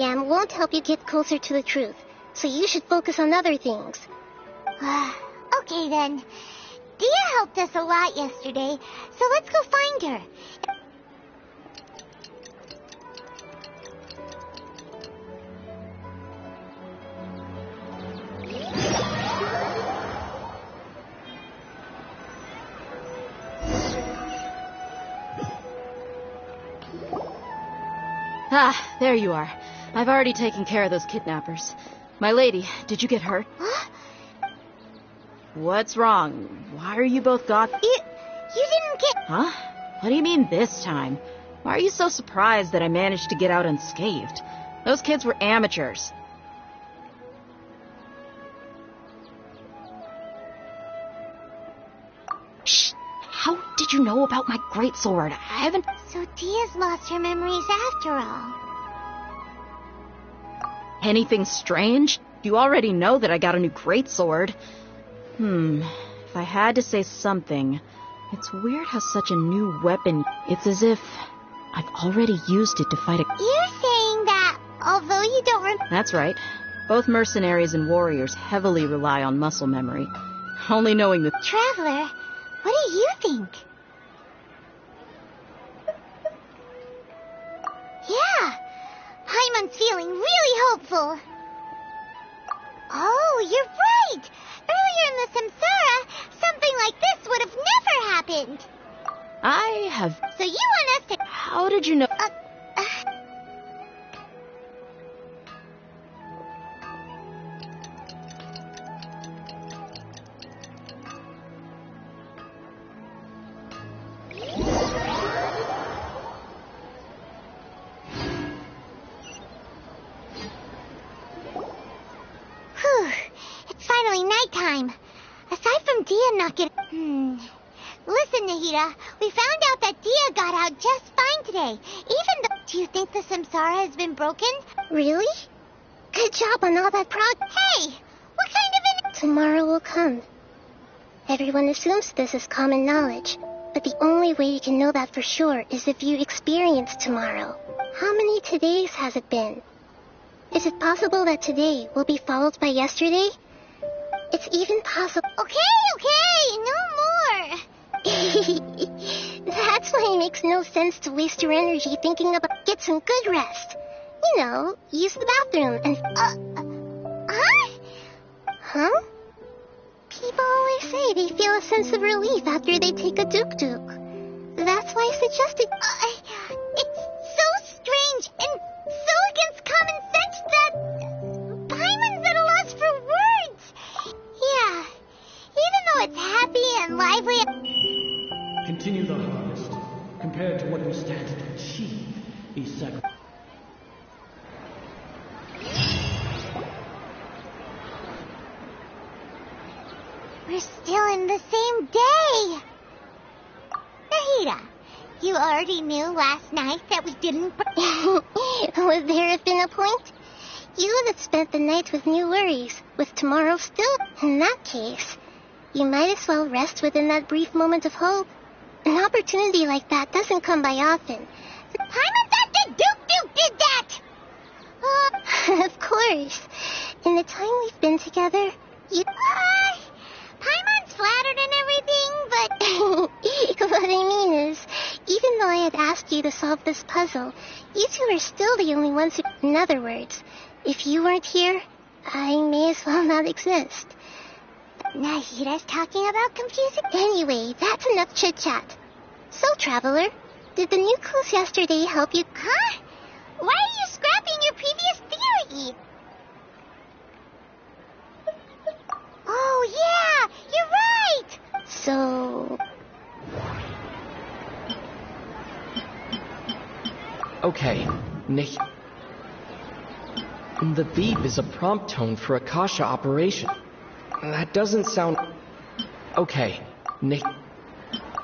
exam won't help you get closer to the truth, so you should focus on other things. Okay then. Dia helped us a lot yesterday, so let's go find her. Ah, there you are. I've already taken care of those kidnappers. My lady, did you get hurt? Huh? What's wrong? Why are you both got... You didn't get... Huh? What do you mean this time? Why are you so surprised that I managed to get out unscathed? Those kids were amateurs. Shh! How did you know about my greatsword? I haven't... So Dia's lost her memories after all. Anything strange? You already know that I got a new greatsword. If I had to say something, it's weird how such a new weapon... It's as if I've already used it to fight a... You're saying that, although you don't remember... That's right. Both mercenaries and warriors heavily rely on muscle memory. Only knowing the... Traveler, what do you think? Yeah, Paimon's feeling really hopeful. Oh, you're right! Earlier in the Samsara, something like this would have never happened. I have... So you want us to... How did you know... Whew, it's finally nighttime. Aside from Dia not getting... Listen, Nahida, we found out that Dia got out just fine today. Even though... Do you think the Samsara has been broken? Really? Good job on all that Hey, what kind of Tomorrow will come. Everyone assumes this is common knowledge, but the only way you can know that for sure is if you experience tomorrow. How many todays has it been? Is it possible that today will be followed by yesterday? It's even possible... Okay, no more. That's why it makes no sense to waste your energy thinking about... Get some good rest. You know, use the bathroom and... Huh? People always say they feel a sense of relief after they take a duk-duk. That's why I suggested... It's so strange and so against common sense that... Paimon's at a loss for words. Yeah, even though it's happy and lively... Continue the harvest. Compared to what we stand to achieve, these sacrifices... We're still in the same day. Nahida, you already knew last night that we didn't... Would there have been a point? You would have spent the night with new worries, with tomorrow still. In that case, you might as well rest within that brief moment of hope. An opportunity like that doesn't come by often. Paimon thought that Duke did that! Of course. In the time we've been together, you... Paimon's flattered and everything, but... What I mean is, even though I had asked you to solve this puzzle, you two are still the only ones who... In other words, if you weren't here, I may as well not exist. Nahida's talking about confusing... Anyway, that's enough chit-chat. So, Traveler, did the new clues yesterday help you... Huh? Why are you scrapping your previous theory? Oh, yeah! You're right! So... Okay, the beep is a prompt tone for a Kasha operation. That doesn't sound... Okay,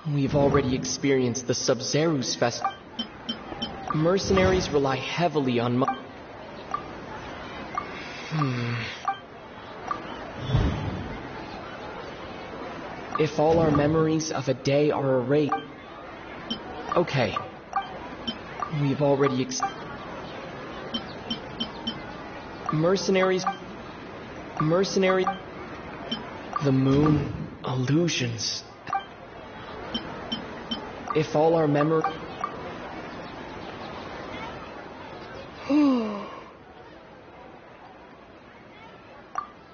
we've already experienced the Sub-Zerus Fest. Mercenaries rely heavily on If all our memories of a day are erased... Okay, we've already Mercenaries. Mercenary. The moon. Illusions. If all our memory.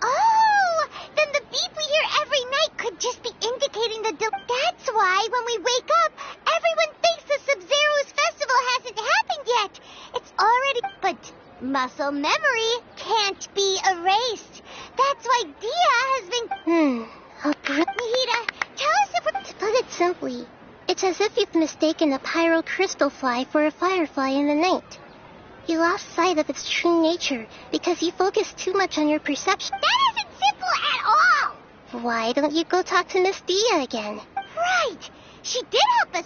Oh, then the beep we hear every night could just be indicating the That's why when we wake up, everyone thinks the Sub-Zero's festival hasn't happened yet. It's already... But muscle memory can't be erased. That's why Dia has been... Nahida, tell us if we're... To put it simply, it's as if you've mistaken a pyro crystal fly for a firefly in the night. You lost sight of its true nature because you focused too much on your perception. That isn't simple at all! Why don't you go talk to Miss Dia again? Right! She did help us...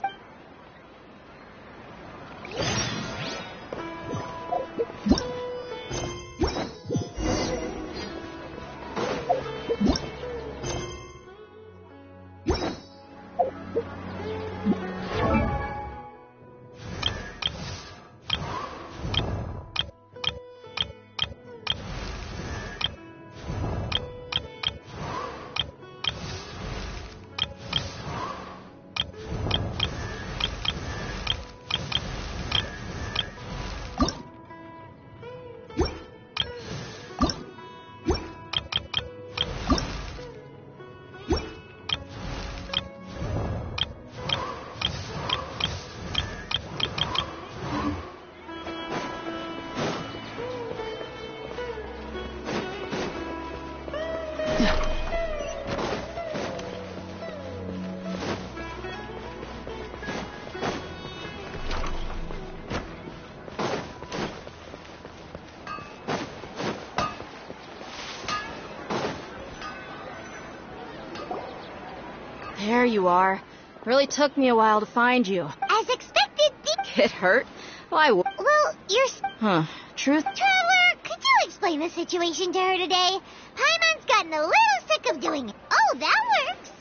There you are. Really took me a while to find you. As expected, It hurt? Why? Well, you're... Huh. Truth? Traveler, could you explain the situation to her today? Paimon's gotten a little sick of doing it. Oh, that works.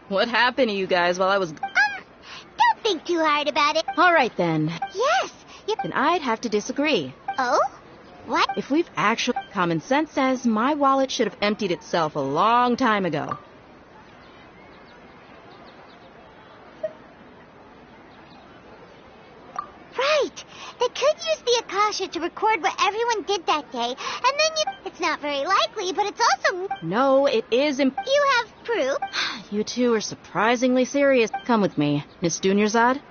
What happened to you guys while I was... Don't think too hard about it. All right, then. Yes, Then I'd have to disagree. Oh? What? If we've actually... Common sense says my wallet should have emptied itself a long time ago. Right. They could use the Akasha to record what everyone did that day, and then you... It's not very likely, but it's also... No, it is You have proof? You two are surprisingly serious. Come with me, Miss Dunyarzad.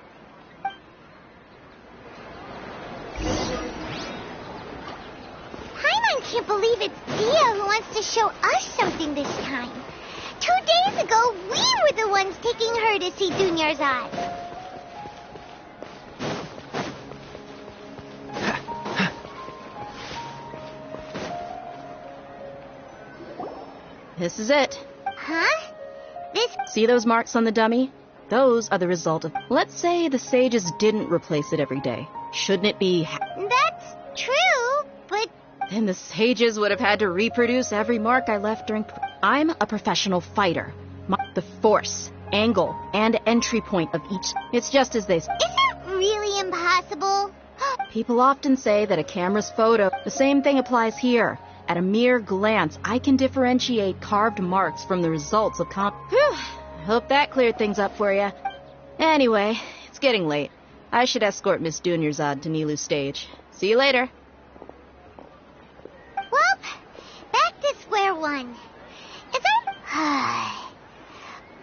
Paimon can't believe it's Dia who wants to show us something this time. 2 days ago, we were the ones taking her to see Dunyarzad. This is it. Huh? This... See those marks on the dummy? Those are the result of... Let's say the sages didn't replace it every day. Shouldn't it be... That's true, but... Then the sages would have had to reproduce every mark I left during... I'm a professional fighter. The force, angle, and entry point of each... It's just as they... Is it really impossible? People often say that a camera's photo... The same thing applies here. At a mere glance, I can differentiate carved marks from the results of Whew! Hope that cleared things up for you. Anyway, it's getting late. I should escort Miss Dunyarzad to Nilu's stage. See you later. Well, back to square one. Is there...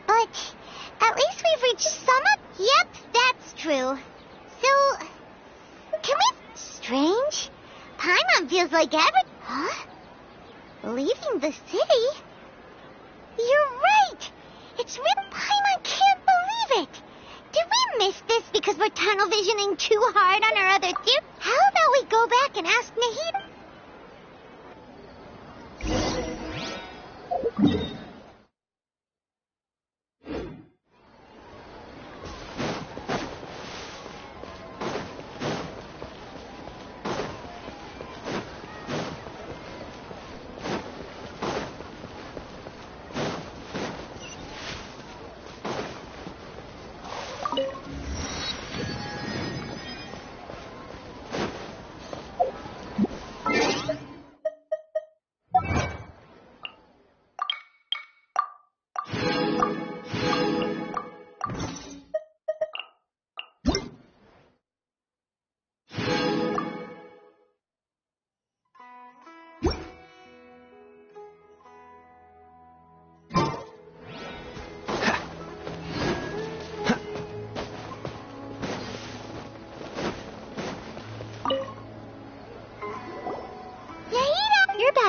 But at least we've reached some up. Yep, that's true. So, can we... Strange? Paimon feels like Huh? Leaving the city? You're right! It's real. Paimon can't believe it! Did we miss this because we're tunnel visioning too hard on our other theory? How about we go back and ask Nahida?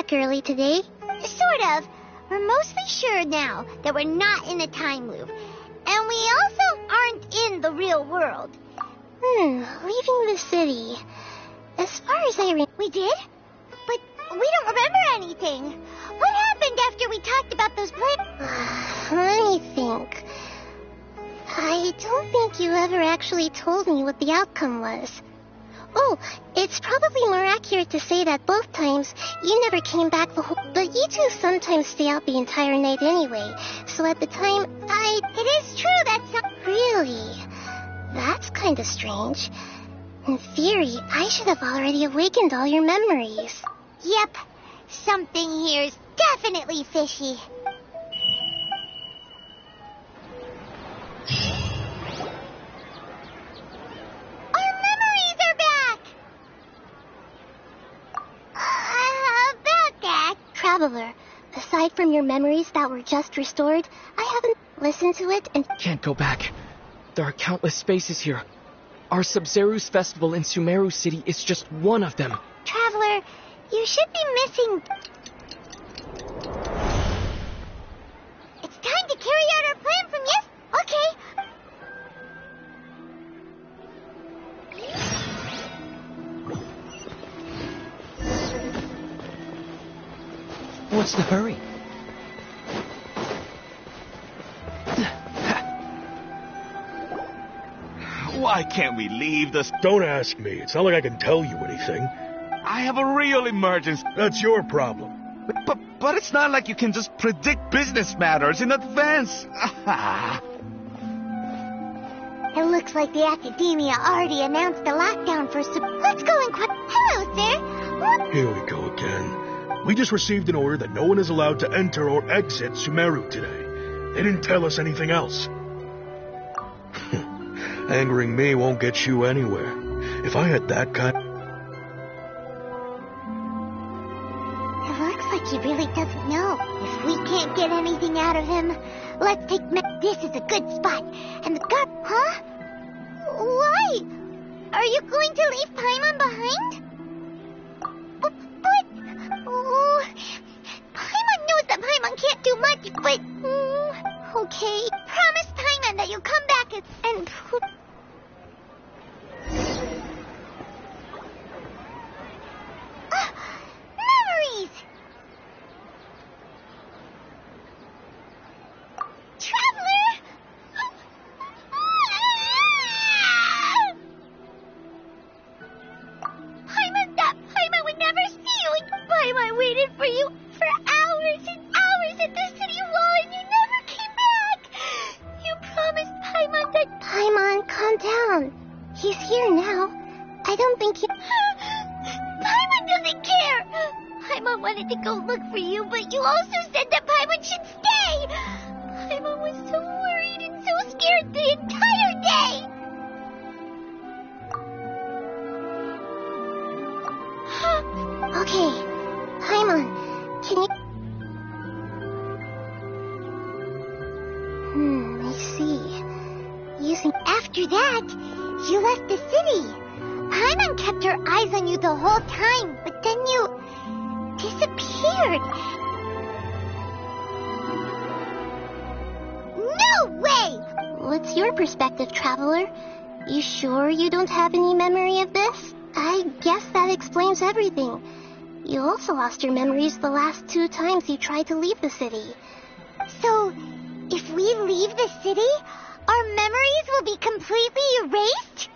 back early today. Sort of. We're mostly sure now that we're not in a time loop. And we also aren't in the real world. Leaving the city. As far as I remember... We did? But we don't remember anything. What happened after we talked about those plans? Let me think. I don't think you ever actually told me what the outcome was. Oh, it's probably more accurate to say that both times you never came back the whole... But you two sometimes stay out the entire night anyway, so at the time, It is true, that's not... Really? That's kind of strange. In theory, I should have already awakened all your memories. Yep. Something here's definitely fishy. Our memories are back! About that... Traveler, aside from your memories that were just restored, I haven't listened to it and... Can't go back. There are countless spaces here. Our Sub-Zeru's festival in Sumeru City is just one of them. Traveler, you should be missing... It's time to carry out our plan from yes... Okay. What's the hurry? Why can't we leave this? Don't ask me. It's not like I can tell you anything. I have a real emergency. That's your problem. But it's not like you can just predict business matters in advance. It looks like the academia already announced the lockdown for... Let's go and... Hello, sir. What? Here we go again. We just received an order that no one is allowed to enter or exit Sumeru today. They didn't tell us anything else. Angering me won't get you anywhere. If I had that kind... It looks like he really doesn't know. If we can't get anything out of him, let's take... This is a good spot. And the guard... Huh? Why? Are you going to leave Paimon behind? But... Oh, Paimon knows that Paimon can't do much, but... Okay. Promise Paimon that you'll come back and... Memories! Traveler! Paimon would never see you. Paimon waited for you for hours and hours at the city wall and you never came back. You promised Paimon that... Paimon, calm down. He's here now. I don't think he... Paimon doesn't care. Paimon wanted to go look for you, but you also said that Paimon should stay. Paimon was so worried and so scared the entire day. Okay. Paimon, can you... I see. Using... After that, you left the city. Paimon kept her eyes on you the whole time, but then you disappeared. No way! What's your perspective, Traveler? You sure you don't have any memory of this? I guess that explains everything. You also lost your memories the last 2 times you tried to leave the city. So, if we leave the city, our memories will be completely erased?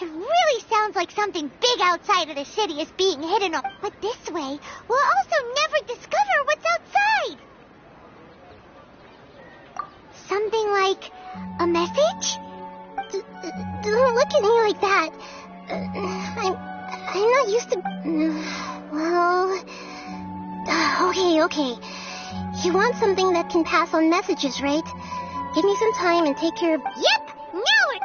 It really sounds like something big outside of the city is being hidden. But this way, we'll also never discover what's outside. Something like a message? Don't look at me like that. I'm not used to... Well... Okay. You want something that can pass on messages, right? Give me some time and take care of... Yep! Now it...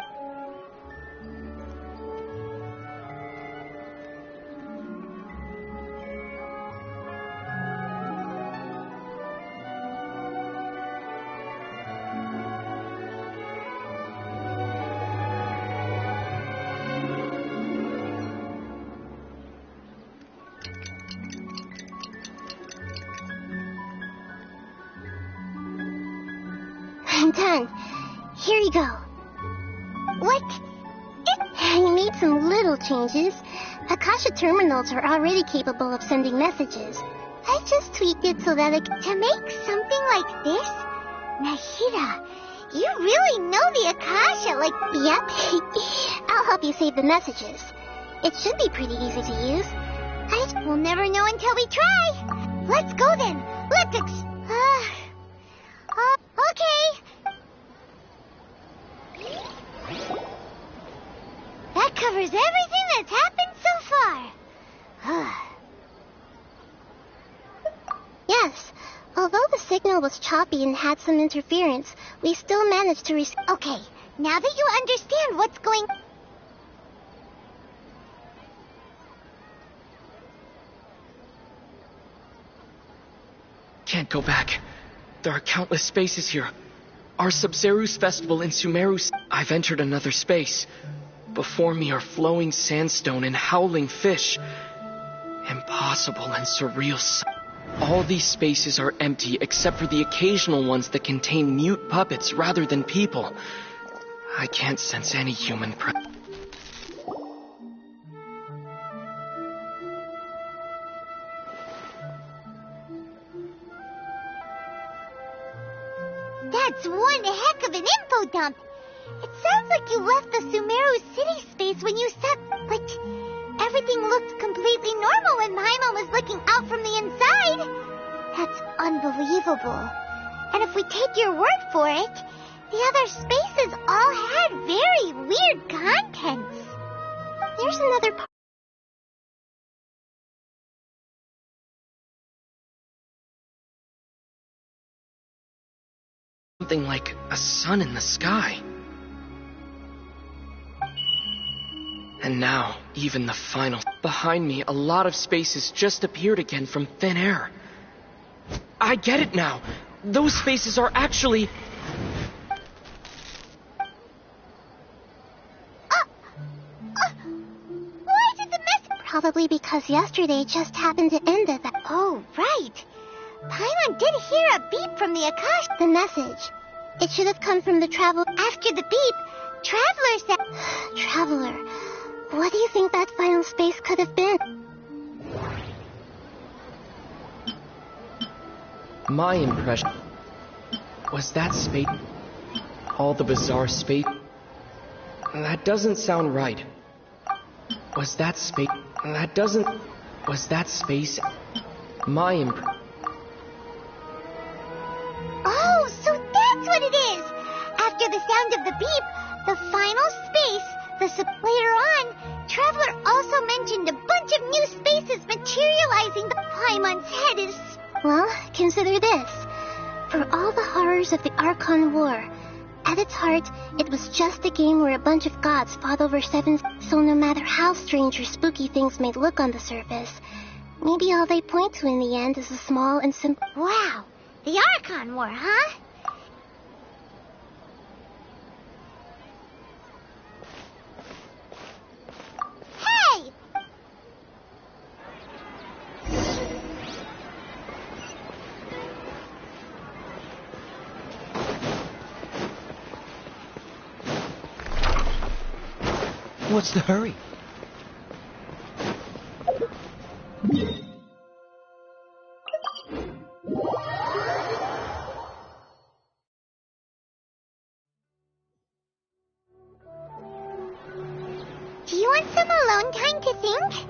Ben 10. Here you go. What? He made some little changes. Akasha terminals are already capable of sending messages. I just tweaked it so that it To make something like this? Nahida, you really know the Akasha, like... Yep. I'll help you save the messages. It should be pretty easy to use. We'll never know until we try. Let's go then. Let's okay. That covers everything that's happened so far. Yes. Although the signal was choppy and had some interference, we still managed to Okay, now that you understand what's going... Can't go back. There are countless spaces here. Our Sub-Zeru's festival in Sumeru. I've entered another space. Before me are flowing sandstone and howling fish. Impossible and surreal. All these spaces are empty except for the occasional ones that contain mute puppets rather than people. I can't sense any human presence. That's one heck of an info dump. It sounds like you left the Sumeru city space when you said, but everything looked completely normal when Paimon was looking out from the inside. That's unbelievable. And if we take your word for it, the other spaces all had very weird contents. There's another part. Something like a sun in the sky. And now, even the final. Behind me, a lot of spaces just appeared again from thin air. I get it now. Those spaces are actually... Why did the mess... Probably because yesterday just happened to end at that. Oh, right. Paimon did hear a beep from the Akasha. The message. It should have come from the travel... After the beep, Traveler said... Traveler. What do you think that final space could have been? My impression was that space... All the bizarre space... That doesn't sound right. Was that space... That doesn't... Was that space... My impression... Oh, so that's what it is! After the sound of the beep, the final space, later on, Traveler also mentioned a bunch of new spaces materializing. The Paimon's head is... Well, consider this. For all the horrors of the Archon War, at its heart, it was just a game where a bunch of gods fought over seven... So no matter how strange or spooky things may look on the surface, maybe all they point to in the end is a small and simple... Wow, the Archon War, huh? Hey! What's the hurry? Do you want some alone time to think?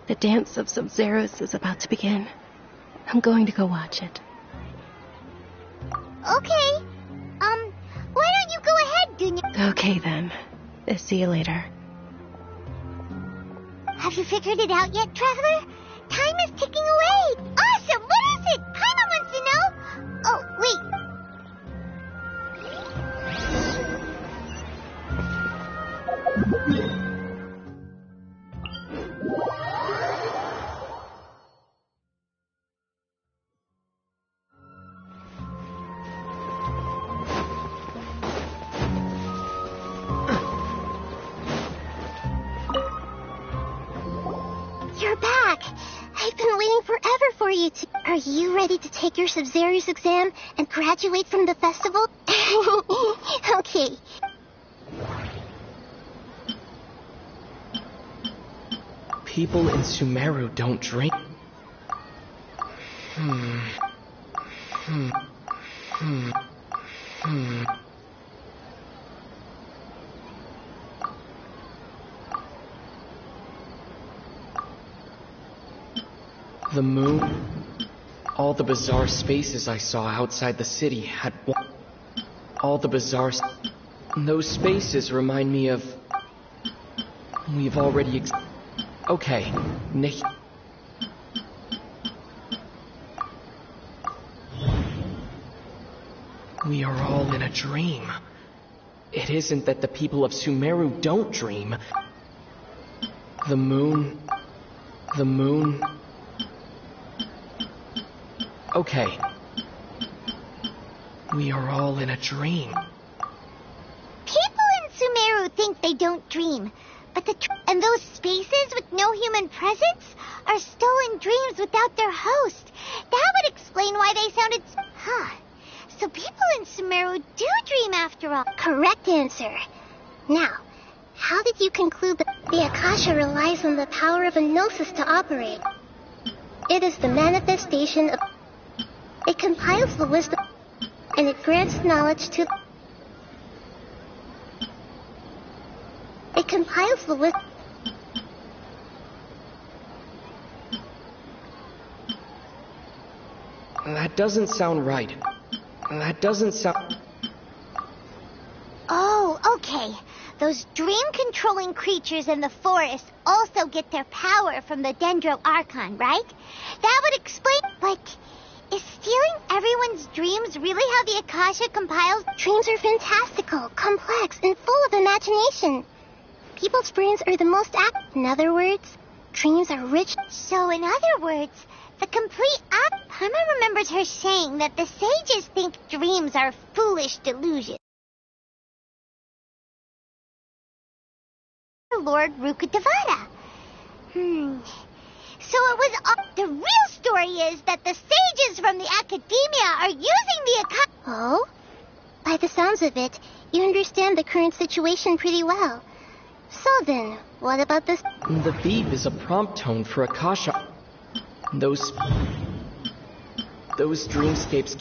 The dance of Sub-Zerus is about to begin. I'm going to go watch it. Okay. Why don't you go ahead, Dunya? Okay then. See you later. Have you figured it out yet, Traveler? Time is ticking away. Awesome! What is it? Paimon wants to know. Oh, wait. Are you ready to take your Sub-Zero's exam and graduate from the festival? Okay. People in Sumeru don't drink. The moon. All the bizarre spaces I saw outside the city had one. All the bizarre... Those spaces remind me of... We've already... Okay, Nick... We are all in a dream. It isn't that the people of Sumeru don't dream. The moon... The moon... Okay. We are all in a dream. People in Sumeru think they don't dream, but and those spaces with no human presence are stolen dreams without their host. That would explain why they sounded... So people in Sumeru do dream after all. Correct answer. Now, how did you conclude that the Akasha relies on the power of a gnosis to operate? It is the manifestation of... It compiles the wisdom, and it grants knowledge to... It compiles the wisdom... That doesn't sound right. That doesn't sound... Oh, okay. Those dream-controlling creatures in the forest also get their power from the Dendro Archon, right? That would explain... But is stealing everyone's dreams really how the Akasha compiles... Dreams are fantastical, complex, and full of imagination. People's brains are the most active. In other words, dreams are rich. So in other words, the complete Paimon remembers her saying that the sages think dreams are foolish delusions. Lord Rukkhadevata. So it was... the real story is that the sages from the academia are using the Akasha... Oh? By the sounds of it, you understand the current situation pretty well. So then, what about this? The beep is a prompt tone for Akasha. Those dreamscapes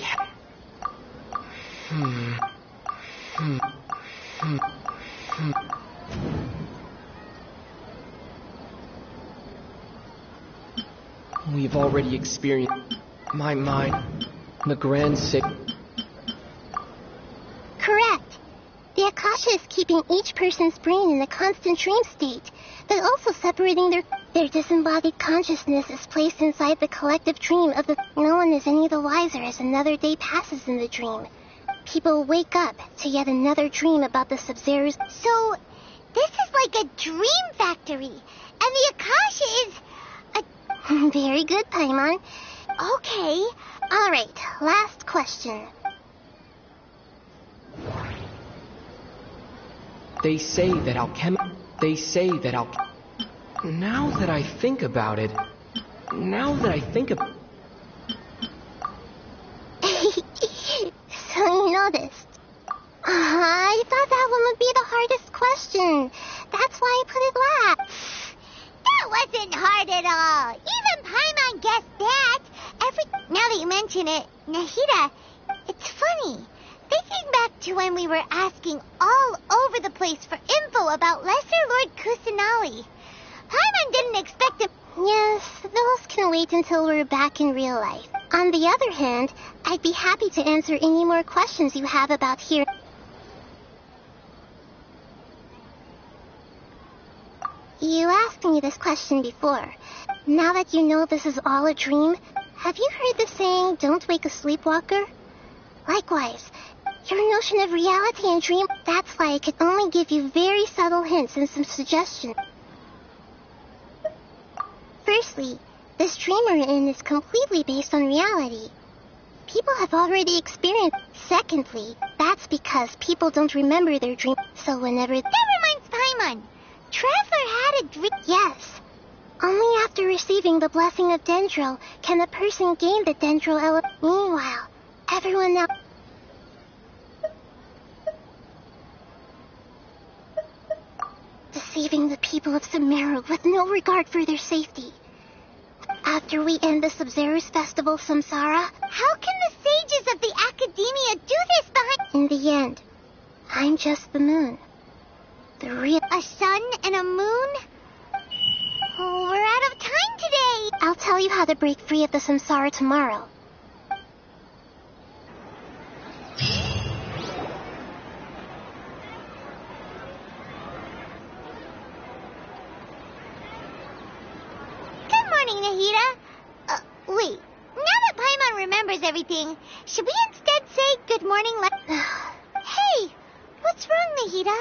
We've already experienced my mind, the grand sick. Correct. The Akasha is keeping each person's brain in a constant dream state, but also separating their disembodied consciousness is placed inside the collective dream of the... No one is any the wiser as another day passes in the dream. People wake up to yet another dream about the Sub-Zero's... So, this is like a dream factory, and the Akasha is... Very good, Paimon. Okay. All right, last question. They say that Now that I think about it... So you noticed. I thought that one would be the hardest question. That's why I put it last. That wasn't hard at all. Even Paimon guessed that. Now that you mention it, Nahida, it's funny. Thinking back to when we were asking all over the place for info about Lesser Lord Kusanali, Paimon didn't expect him. Yes, those can wait until we're back in real life. On the other hand, I'd be happy to answer any more questions you have about here. You asked me this question before. Now that you know this is all a dream, have you heard the saying, don't wake a sleepwalker? Likewise, your notion of reality and dream, that's why I could only give you very subtle hints and some suggestions. Firstly, this dream we're in is completely based on reality. People have already experienced. Secondly, that's because people don't remember their dream. So whenever... That reminds Paimon. Traveler had a dream. Yes. Only after receiving the blessing of Dendro can a person gain the Dendro element. Meanwhile, everyone else... deceiving the people of Sumeru with no regard for their safety. After we end the Sub-Zero's festival, Samsara... How can the sages of the Academia do this behind... In the end, I'm just the moon. The real... A sun and a moon? Oh, we're out of time today. I'll tell you how to break free of the Samsara tomorrow. Good morning, Nahida. Wait. Now that Paimon remembers everything, should we instead say good morning Hey, what's wrong, Nahida?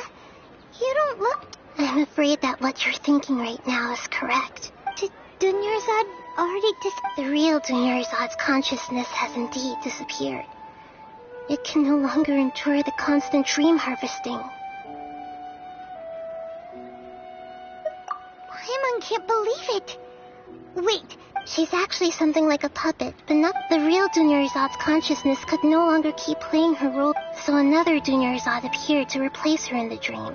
You don't look... I'm afraid that what you're thinking right now is correct. Did Dunyarzad already The real Dunyarzad's consciousness has indeed disappeared. It can no longer endure the constant dream harvesting. Paimon can't believe it. Wait. She's actually something like a puppet, but not the real Dunyarzad's consciousness could no longer keep playing her role, so another Dunyarzad appeared to replace her in the dream.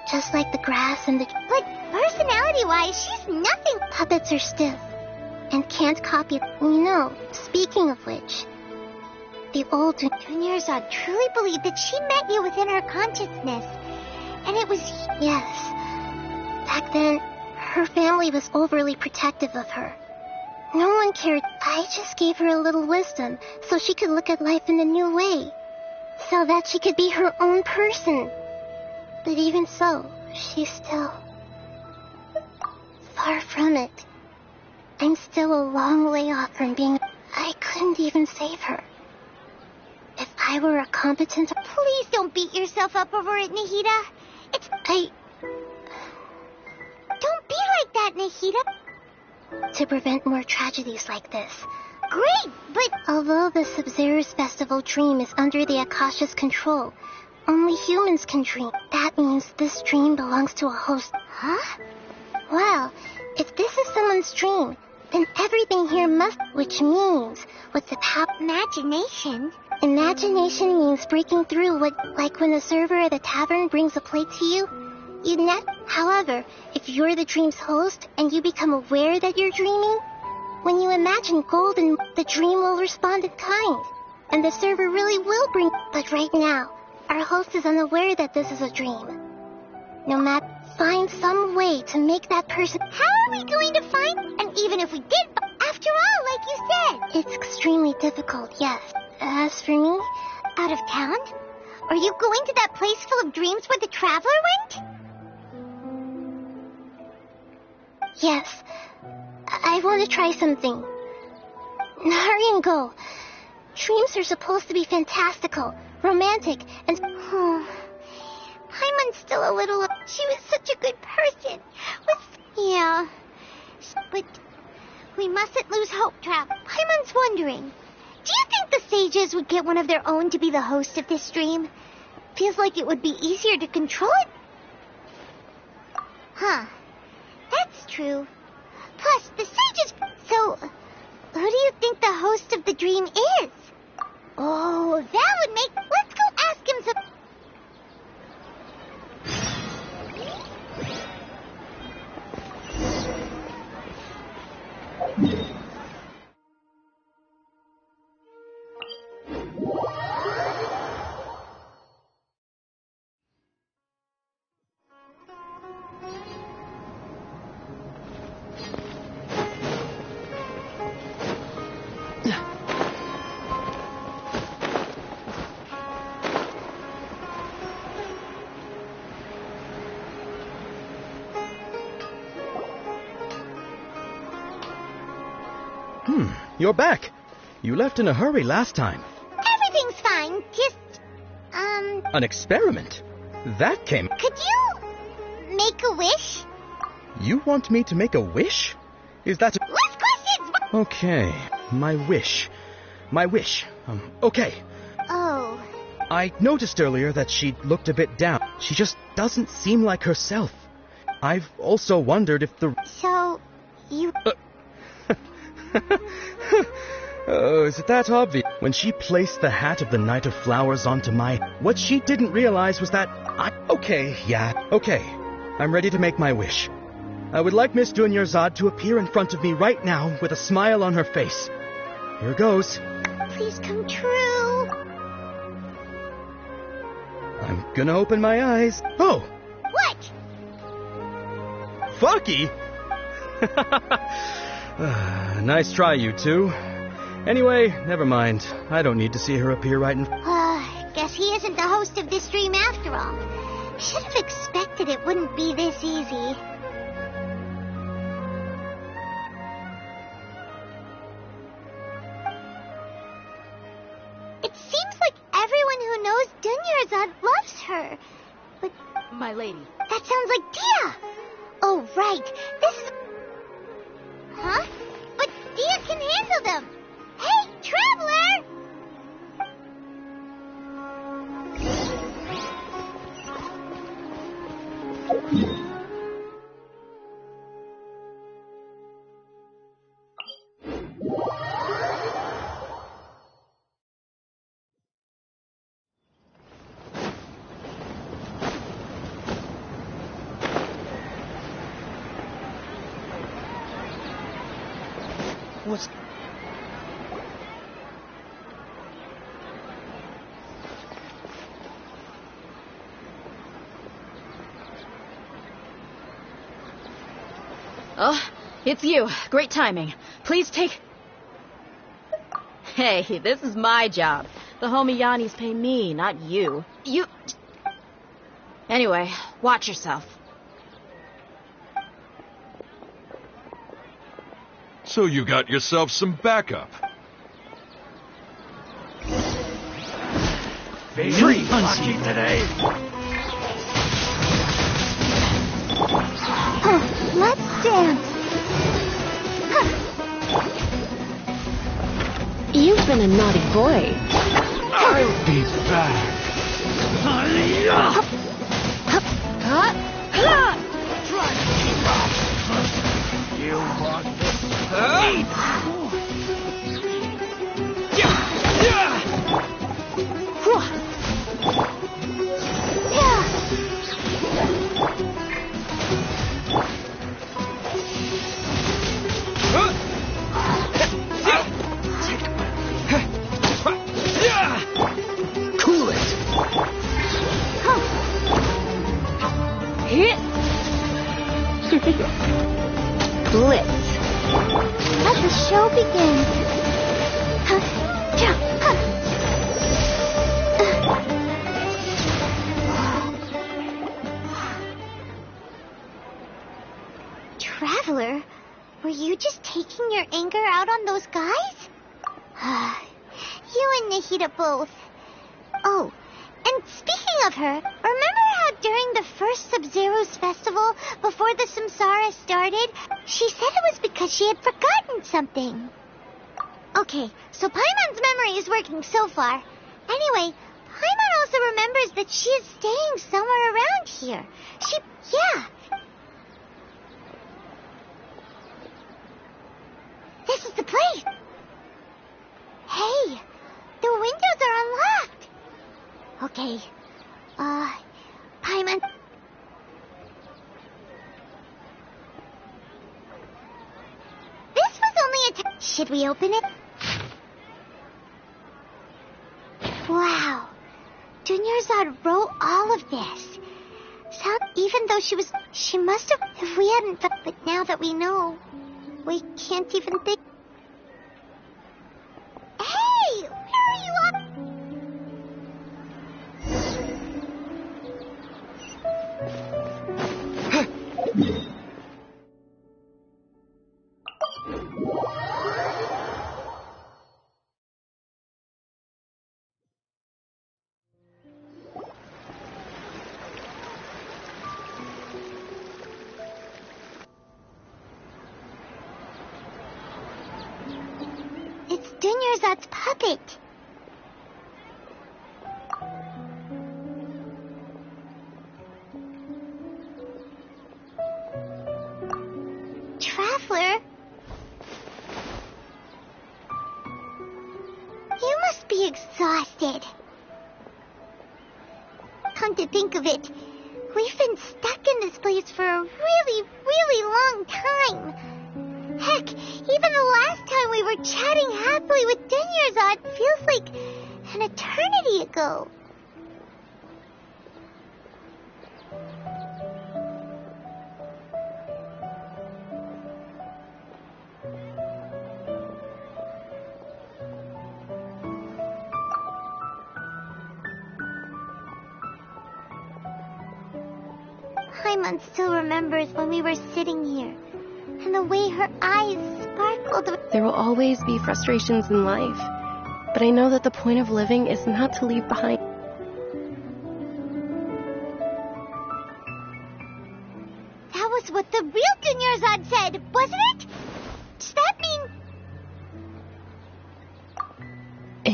Just like the grass and the... But personality-wise, she's nothing. Puppets are stiff and can't copy... Speaking of which, the old Dunyarzad truly believed that she met you within her consciousness, and it was... Yes. Back then, her family was overly protective of her. No one cared. I just gave her a little wisdom so she could look at life in a new way, so that she could be her own person. But even so, she's still... far from it. I'm still a long way off from being... I couldn't even save her. If I were a competent... Please don't beat yourself up over it, Nahida. Don't be like that, Nahida. To prevent more tragedies like this. Great, but... Although the Sub-Zero's festival dream is under the Akasha's control, only humans can dream. That means this dream belongs to a host. Huh? Well, if this is someone's dream, then everything here must... Which means, with the power... Imagination? Imagination means breaking through what... Like when the server at the tavern brings a plate to you. However, if you're the dream's host and you become aware that you're dreaming, when you imagine golden, the dream will respond in kind, and the server really will bring... But right now, our host is unaware that this is a dream. No matter... Find some way to make that person... How are we going to find... And even if we did... After all, like you said... It's extremely difficult, yes. As for me... Out of town? Are you going to that place full of dreams where the traveler went? Yes. I want to try something. Hurry and go. Dreams are supposed to be fantastical, romantic, and... Paimon's still a little... She was such a good person. Yeah. But we mustn't lose hope, Trav. Paimon's wondering, do you think the sages would get one of their own to be the host of this stream? Feels like it would be easier to control it. Huh. That's true. Plus, the sages... So, who do you think the host of the dream is? Oh, that would make... Let's go ask him some... You're back. You left in a hurry last time. Everything's fine. Just, An experiment? That came... Could you make a wish? You want me to make a wish? Is that... Less questions! Okay, my wish. Okay. Oh. I noticed earlier that she looked a bit down. She just doesn't seem like herself. I've also wondered if the... So, you... Oh, is it that obvious? When she placed the hat of the Knight of Flowers onto my... What she didn't realize was that Okay. I'm ready to make my wish. I would like Miss Dunyarzad to appear in front of me right now with a smile on her face. Here goes. Please come true. I'm gonna open my eyes. Oh! What? Fucky! Nice try, you two. Anyway, never mind. I don't need to see her appear right in... Guess he isn't the host of this dream after all. Should have expected it wouldn't be this easy. It seems like everyone who knows Dunyarzad loves her. But... My lady. That sounds like Dia! Oh, right. This is... Huh? But Dia can handle them! Hey, Traveler! What's... Oh, it's you. Great timing. Please take... Hey, this is my job. The homie Yannis pay me, not you. You... Anyway, watch yourself. So you got yourself some backup. Very lucky today. Let's dance. You've been a naughty boy. I'll be back. Try to keep up. You want this? Cool it! Blitz. Let the show begin. Traveler, were you just taking your anger out on those guys? You and Nahida both. Oh, and speaking of her, remember how during the first Sub-Zero's festival, before the Samsara started, she said it was because she had forgotten something. Okay, so Paimon's memory is working so far. Anyway, Paimon also remembers that she is staying somewhere around here. Yeah. This is the place. Hey, the windows are unlocked. Okay, Paimon. This was only a should we open it? Wow, Dunyarzad wrote all of this. Even though she must have, if we hadn't, but now that we know, we can't even think. Hey, where are you up? It's Dunyarzad's puppet. exhausted. Come to think of it, we've been stuck in this place for a really, really long time. Heck, even the last time we were chatting happily with Denyerzad feels like an eternity ago. Paimon still remembers when we were sitting here, and the way her eyes sparkled. There will always be frustrations in life, but I know that the point of living is not to leave behind. That was what the real Denyerzad said, wasn't it? Does that mean...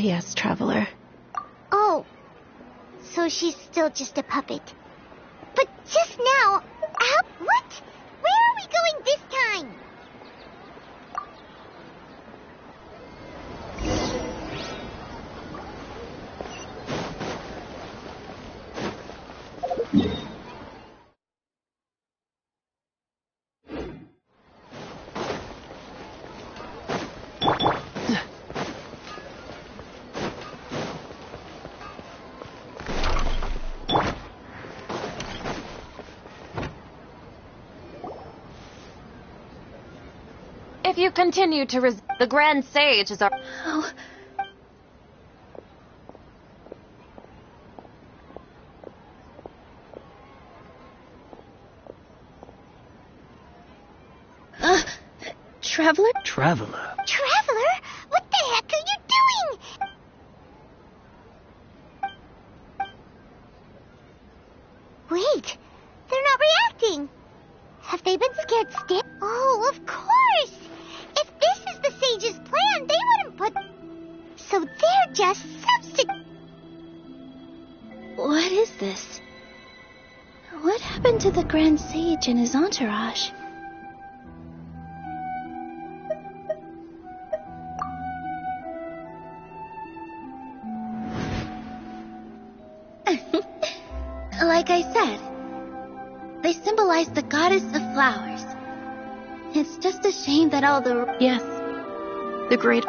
Yes, Traveler. Oh, so she's still just a puppet. But just now, what? Where are we going this time? If you continue to the Grand Sage is our... Oh. Traveler? Traveler? Traveler? What the heck are you doing? Wait, they're not reacting. Have they been scared stiff? Oh, of course! If this is the sage's plan, they wouldn't put... So they're just What is this? What happened to the Grand Sage and his entourage? Like I said, they symbolize the goddess of flowers. It's just a shame that all the... Yes, the great...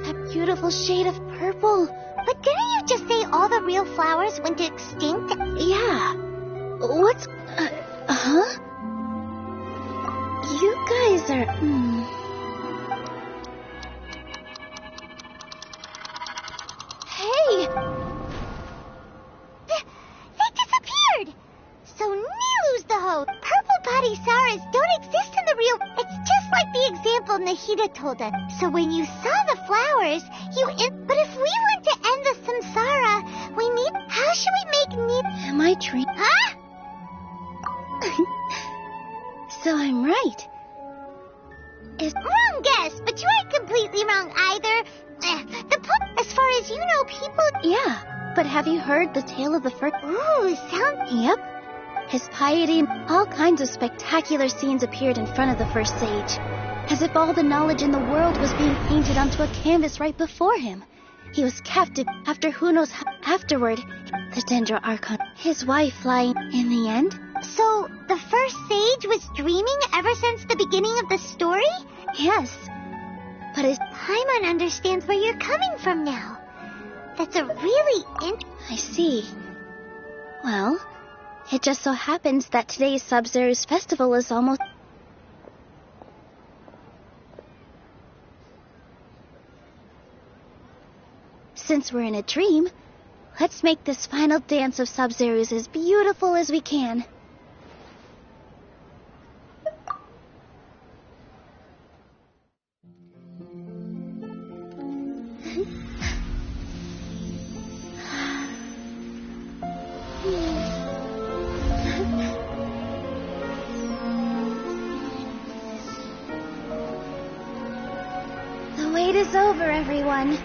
That beautiful shade of purple. But didn't you just say all the real flowers went extinct? Yeah. What's... huh? You guys are... Hey! They disappeared! So Nilu's the host. Purple body Saras don't exist in the real... It's just like the example Nahida told us. So when you saw the flowers, But if we want to end the samsara, we need... How should we make Am I dreaming? Huh? So I'm right. Wrong guess, but you aren't completely wrong either. As far as you know, people... Yeah, but have you heard the tale of the first... Ooh, sounds... Yep. His piety and all kinds of spectacular scenes appeared in front of the first sage. As if all the knowledge in the world was being painted onto a canvas right before him. He was captive after who knows how. Afterward, the Dendro Archon, his wife flying in the end. So, the first sage was dreaming ever since the beginning of the story? Yes. But his... Paimon understands where you're coming from now. That's a really I see. Well, it just so happens that today's Sub-Zero's festival is almost... Since we're in a dream, let's make this final dance of Sub-Zero's as beautiful as we can. The wait is over, everyone.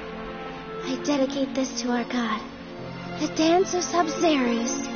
I dedicate this to our god, the dance of Sub-Zero's.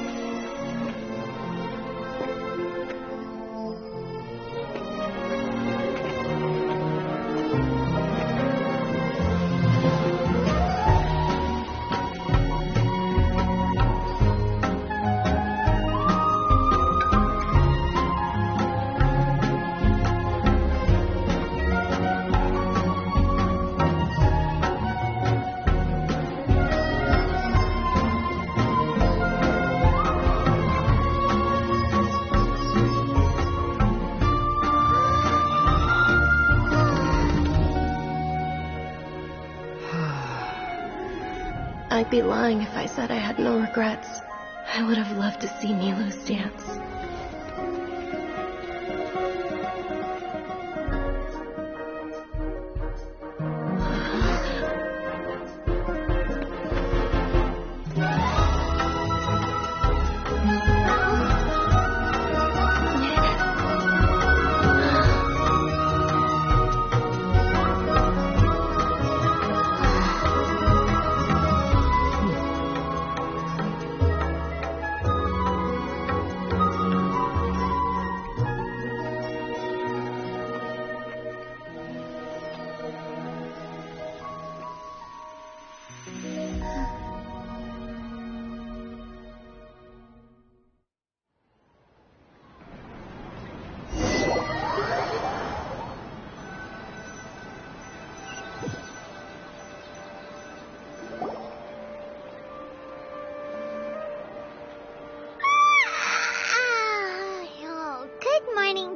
be lying if I said I had no regrets. I would have loved to see Nilou's dance.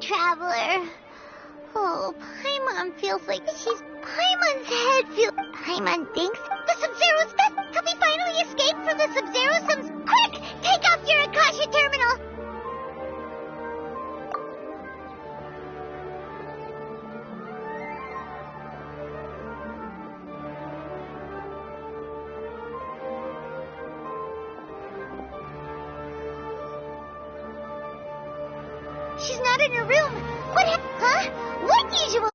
Traveler. Oh, Paimon feels like Paimon's head feels... Paimon thinks the Sub-Zero's best. Have we finally escaped from the Sub-Zero? Quick! Take off your Akasha terminal! She's not in her room. Huh? What usual?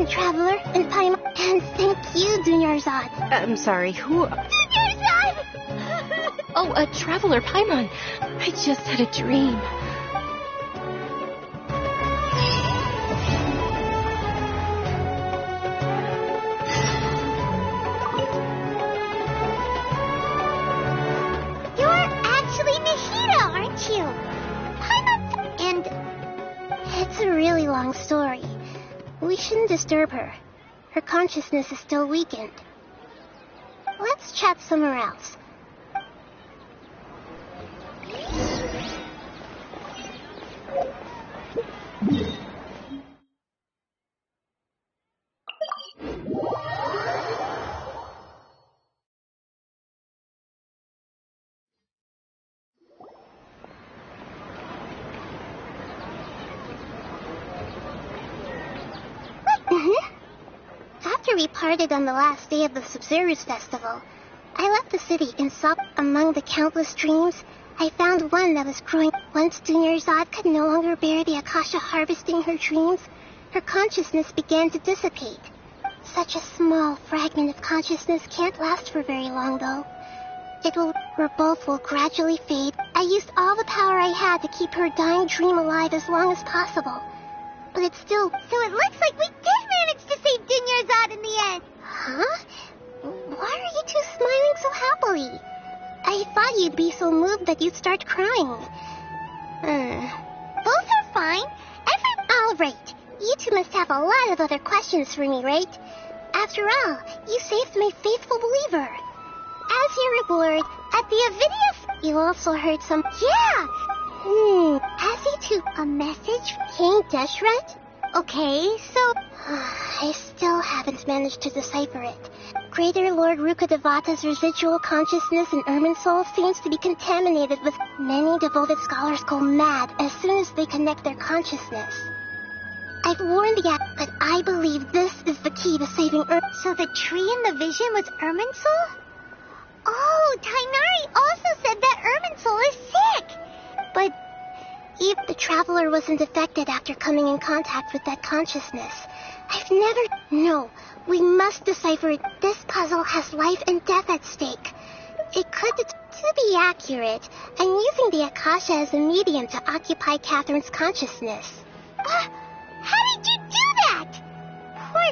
Traveler and Paimon, and thank you, Dunyarzad. I'm sorry, who? Dunyarzad! Oh, Traveler Paimon. I just had a dream. You're actually Nahida, aren't you? Paimon... And it's a really long story. We shouldn't disturb her. Her consciousness is still weakened. Let's chat somewhere else. After we parted on the last day of the Sub-Zero's festival, I left the city and saw among the countless dreams, I found one that was growing. Once Dunyarzad could no longer bear the Akasha harvesting her dreams, her consciousness began to dissipate. Such a small fragment of consciousness can't last for very long, though. Both will gradually fade. I used all the power I had to keep her dying dream alive as long as possible. But it's still... So it looks like we did manage to save Dunyarzad in the end. Huh? Why are you two smiling so happily? I thought you'd be so moved that you'd start crying. Both are fine. All right. You two must have a lot of other questions for me, right? After all, you saved my faithful believer. As your reward, at the Avidius, you also heard some... Yeah! Has he to a message from King Deshret? Okay, so... I still haven't managed to decipher it. Greater Lord Rukkhadevata's residual consciousness in Irminsul seems to be contaminated with... Many devoted scholars go mad as soon as they connect their consciousness. I've warned the act, but I believe this is the key to saving So the tree in the vision was Irminsul? Oh, Tainari also said that Irminsul is sick! But if the Traveler wasn't affected after coming in contact with that consciousness, I've never... No, we must decipher it. This puzzle has life and death at stake. It could... To be accurate, I'm using the Akasha as a medium to occupy Catherine's consciousness. How did you do that? Poor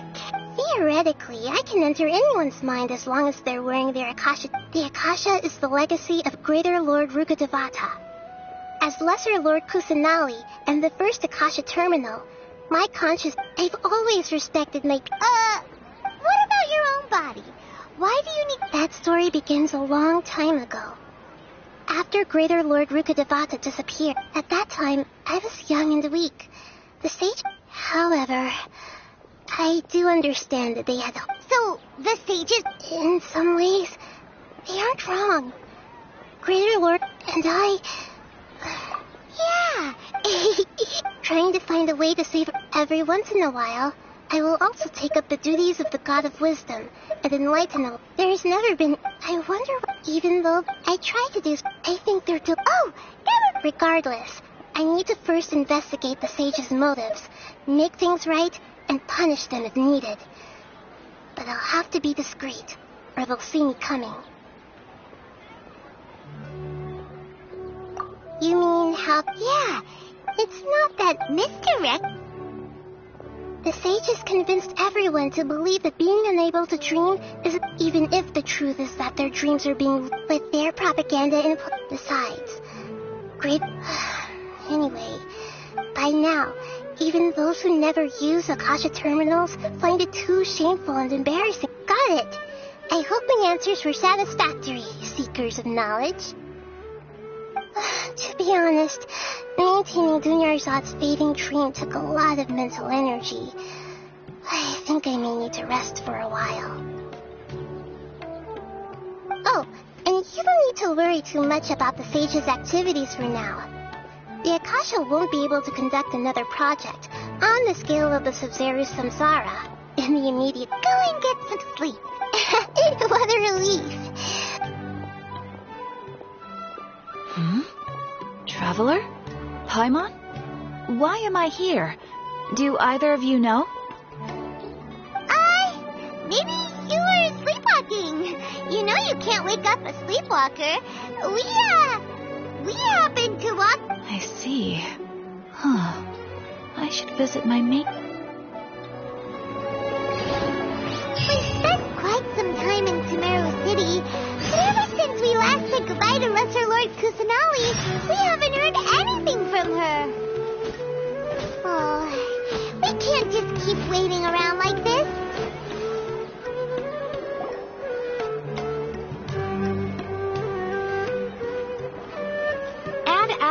Fear Theoretically, I can enter anyone's mind as long as they're wearing their Akasha. The Akasha is the legacy of Greater Lord Rukkhadevata. As Lesser Lord Kusanali and the first Akasha terminal, my conscious... I've always respected my... What about your own body? Why do you need... That story begins a long time ago. After Greater Lord Rukkhadevata disappeared, at that time, I was young and weak. The sage... However, I do understand that they had... So, the sages... In some ways, they aren't wrong. Greater Lord and I... Yeah. Trying to find a way to save her. Every once in a while, I will also take up the duties of the God of Wisdom and enlighten her. There has never been... I wonder what... Even though I try to do... I think they're too... Oh! Regardless, I need to first investigate the sage's motives, make things right, and punish them if needed. But I'll have to be discreet, or they'll see me coming. You mean how... Yeah, it's not that misdirect. The sages convinced everyone to believe that being unable to dream is... Even if the truth is that their dreams are being... With their propaganda in... Besides... Great... Anyway, by now, even those who never use Akasha terminals find it too shameful and embarrassing. Got it! I hope my answers were satisfactory, seekers of knowledge. To be honest, maintaining Dunyarzad's fading dream took a lot of mental energy. I think I may need to rest for a while. Oh, and you don't need to worry too much about the sage's activities for now. The Akasha won't be able to conduct another project on the scale of the Sub-Zero Samsara in the immediate... Go and get some sleep. What a relief. Traveler? Paimon? Why am I here? Do either of you know? Maybe you were sleepwalking. You know you can't wake up a sleepwalker. We happened to walk... I see. Huh. I should visit my mate. We spent quite some time in Sumeru City, but ever since we last said goodbye to Lesser Lord Kusanali, we haven't heard anything from her. Oh, we can't just keep waiting around like this.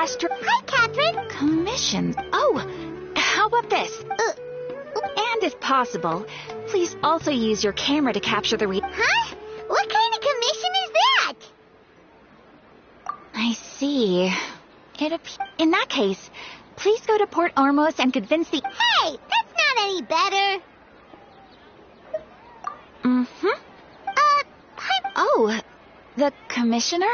Hi, Catherine. Commissions. Oh, how about this? And if possible, please also use your camera to capture the Huh? What kind of commission is that? I see. In that case, please go to Port Ormos and convince the... Hey, that's not any better. Oh, the commissioner?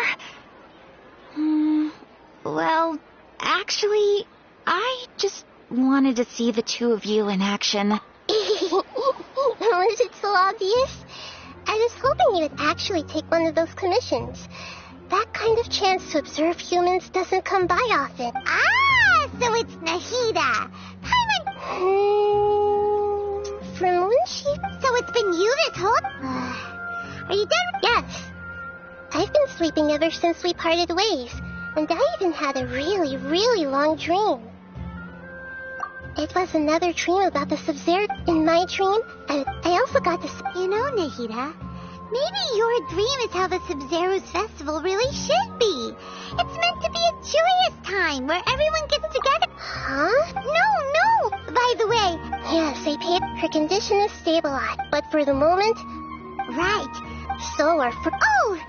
Well, actually, I just wanted to see the two of you in action. Was it so obvious? I was hoping you would actually take one of those commissions. That kind of chance to observe humans doesn't come by often. So it's Nahida. From when she... So it's been you this whole... Are you done? Yes. I've been sleeping ever since we parted ways. And I even had a really, really long dream. It was another dream about the Sub-Zero. In my dream, I also got to... You know, Nahida, maybe your dream is how the Sub-Zero's festival really should be. It's meant to be a joyous time where everyone gets together. Huh? No. By the way... Yes, I paid... Her condition is stabilized. But for the moment... Right. So are... Oh!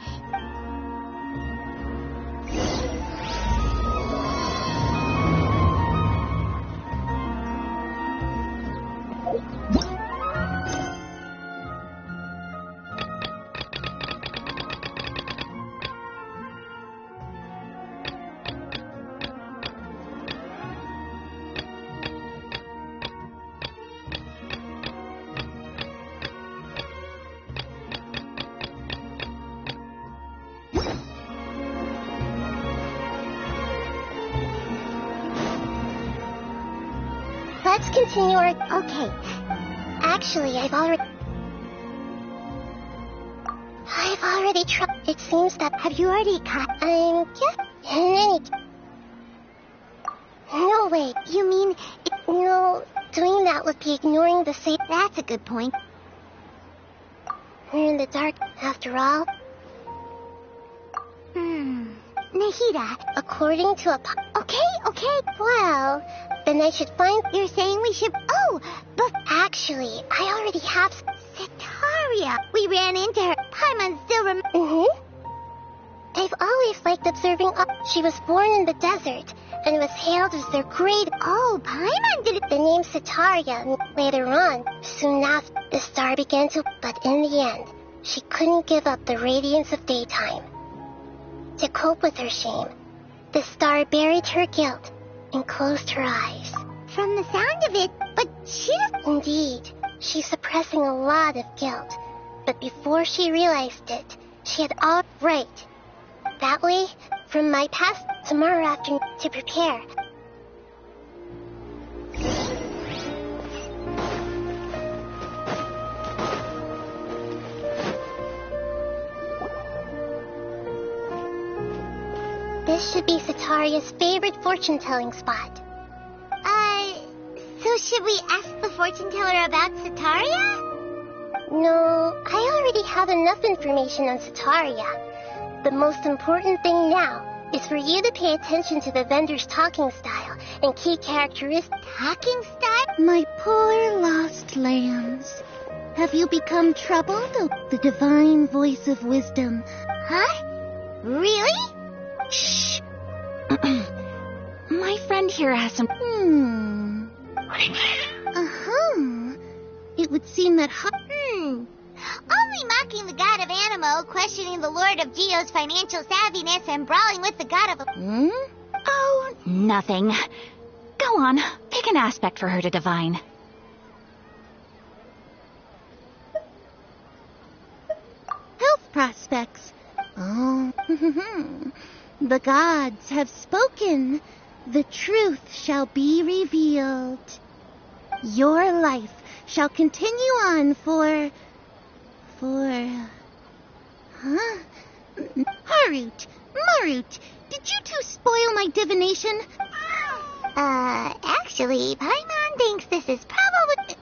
Let's continue our... Okay. Actually, I've already... I've already tried. It seems that... Have you already caught? I'm getting... No way. You mean... No, doing that would be ignoring the same... That's a good point. We're in the dark, after all. Nahida. According to a... Okay. Well, then I should find... You're saying we should... Oh, but... Actually, I already have... Setaria. We ran into her. Paimon still I've always liked observing... She was born in the desert, and was hailed as their great... Oh, Paimon did it. The name Setaria. Later on, soon after, the star began to... But in the end, she couldn't give up the radiance of daytime. To cope with her shame, the star buried her guilt and closed her eyes. From the sound of it, but she doesn't... Indeed, she's suppressing a lot of guilt. But before she realized it, she had all right. That way, from my past, tomorrow afternoon, to prepare. This should be Setaria's favorite fortune-telling spot. So should we ask the fortune teller about Setaria? No, I already have enough information on Setaria. The most important thing now is for you to pay attention to the vendor's talking style and key characteristics. Talking style? My poor lost lambs. Have you become troubled, O the divine voice of wisdom? Huh? Really? Shh. My friend here has some... It would seem that... Only mocking the god of Animo, questioning the lord of Geo's financial savviness, and brawling with the god of... Oh, nothing. Go on, pick an aspect for her to divine. Health prospects. Oh, the gods have spoken. The truth shall be revealed. Your life shall continue on for... Huh? Harut, Marut, did you two spoil my divination? Actually, Paimon thinks this is probably...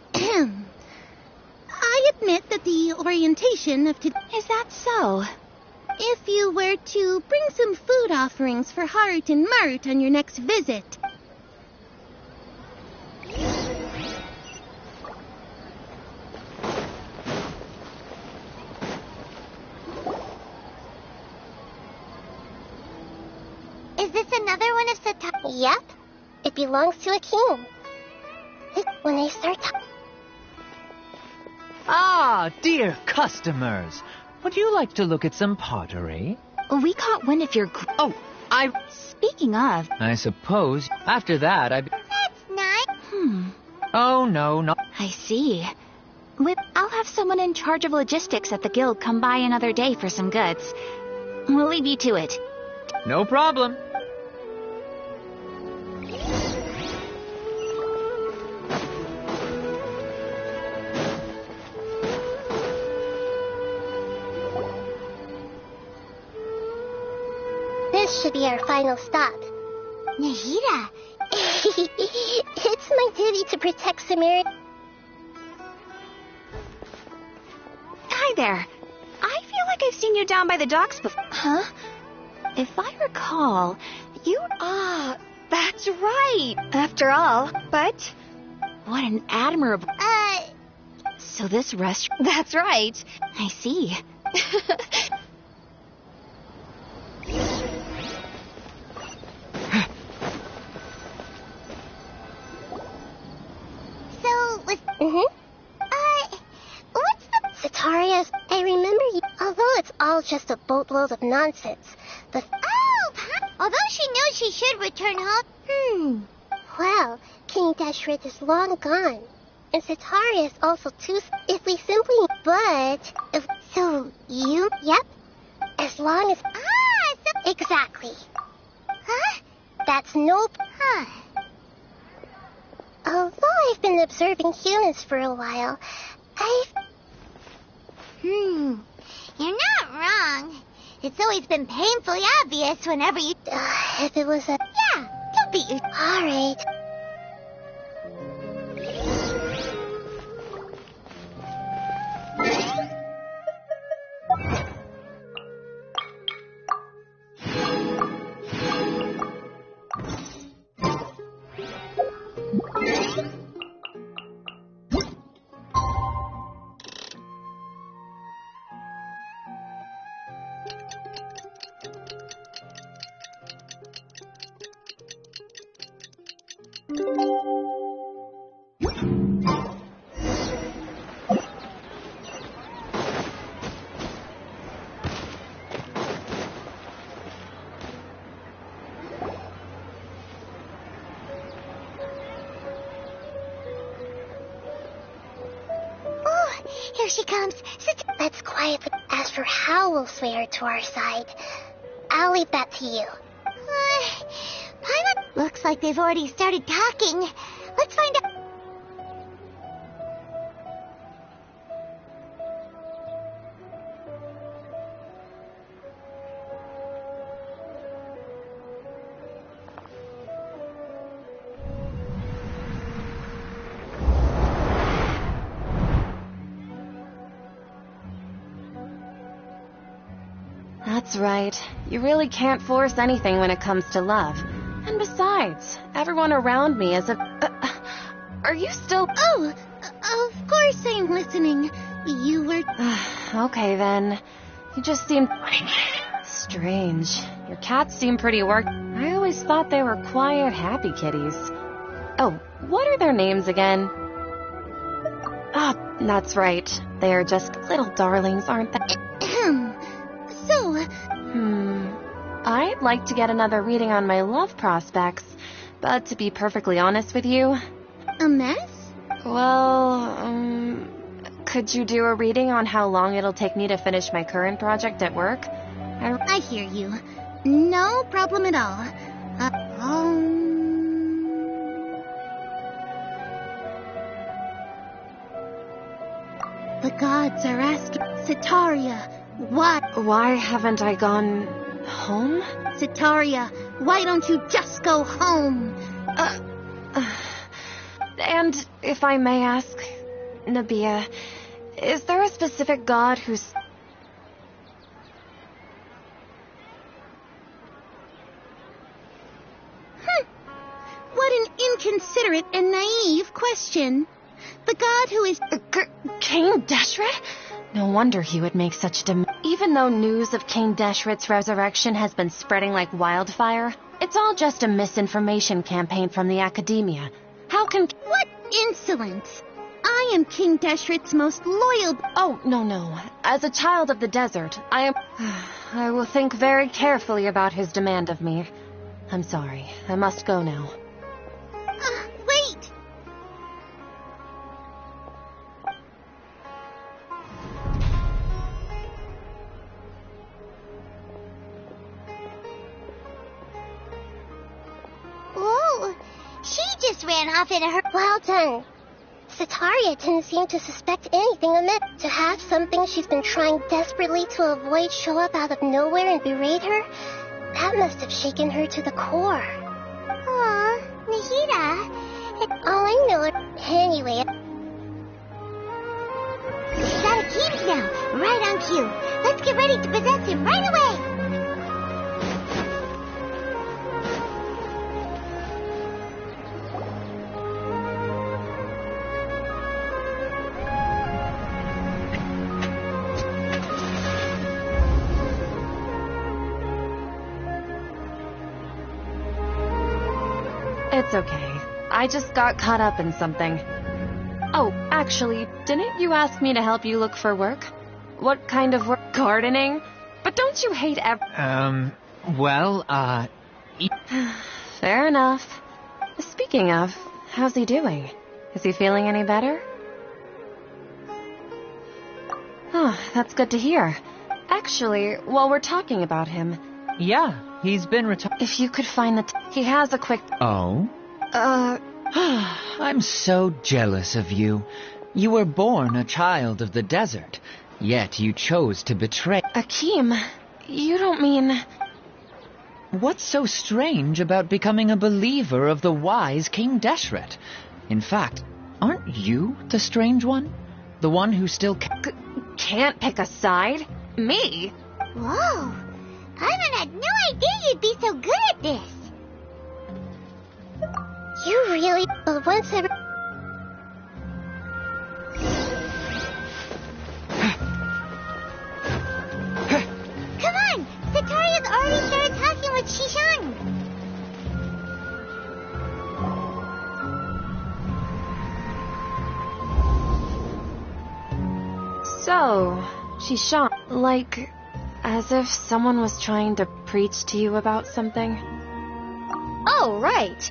I admit that the orientation of today... Is that so? If you were to bring some food offerings for Harut and Marut on your next visit... Is this another one of Setaria? Yep. It belongs to a king. When I start... Ah, dear customers. Would you like to look at some pottery? We caught wind of your... Oh, Speaking of... I suppose after that That's nice. Oh, no. I see. I'll have someone in charge of logistics at the guild come by another day for some goods. We'll leave you to it. No problem. This should be our final stop. Nahida. It's my duty to protect Samaritan. Hi there. I feel like I've seen you down by the docks before. Huh? If I recall, you... Ah, that's right. After all, but... What an admirable... So this restaurant... That's right. I see. What's the... Setaria's... I remember you... Although it's all just a boatload of nonsense, the... Although she knows she should return home. Well, King Dashred is long gone. And Setaria is also too... If we simply... But... So, you... Yep. As long as... Exactly. Huh? That's no... Although I've been observing humans for a while, You're not wrong. It's always been painfully obvious whenever you... If it was a... Yeah, don't beat your... Alright. Here she comes. Sit. Let's quietly. As for how we'll sway her to our side, I'll leave that to you. Pilot. Looks like they've already started talking. Let's find out. That's right. You really can't force anything when it comes to love. And besides, everyone around me is a... are you still... Oh, of course I'm listening. You were... Okay, then. You just seem... strange. Your cats seem pretty worked. I always thought they were quiet, happy kitties. Oh, what are their names again? Ah, that's right. They are just little darlings, aren't they? So... I'd like to get another reading on my love prospects, but to be perfectly honest with you... A mess? Well, could you do a reading on how long it'll take me to finish my current project at work? I hear you. No problem at all. The gods are asking... Sitaria, what? Why haven't I gone... home? Sitaria, why don't you just go home? And if I may ask, Nabia, is there a specific god who's... What an inconsiderate and naive question. The god who is... King Deshret? No wonder he would make such Even though news of King Deshret's resurrection has been spreading like wildfire, it's all just a misinformation campaign from the academia. How can... What insolence! I am King Deshret's most loyal... Oh, no. As a child of the desert, I am... I will think very carefully about his demand of me. I'm sorry. I must go now. Wait! Oh, she just ran off in a hurry. Well done. Sitaria didn't seem to suspect anything amiss. To have something she's been trying desperately to avoid show up out of nowhere and berate her, that must have shaken her to the core. Aw, Nahida. All I know is... Anyway... She's out of Keeps now, right on cue. Let's get ready to possess him right away. It's okay. I just got caught up in something. Oh, actually, didn't you ask me to help you look for work? What kind of work? Gardening? But don't you hate Fair enough. Speaking of, how's he doing? Is he feeling any better? Oh, that's good to hear. Actually, while we're talking about him... Yeah, he's been retired. If you could find the... He has a quick... Oh? I'm so jealous of you. You were born a child of the desert. Yet you chose to betray. Akeem, you don't mean... What's so strange about becoming a believer of the wise King Deshret? In fact, aren't you the strange one? The one who still can't pick a side? Me? Whoa! Paimon had no idea you'd be so good at this. You really... But once ever... Come on! Sataria's already started talking with Shishan. So, Shishan, like, as if someone was trying to preach to you about something? Oh, right.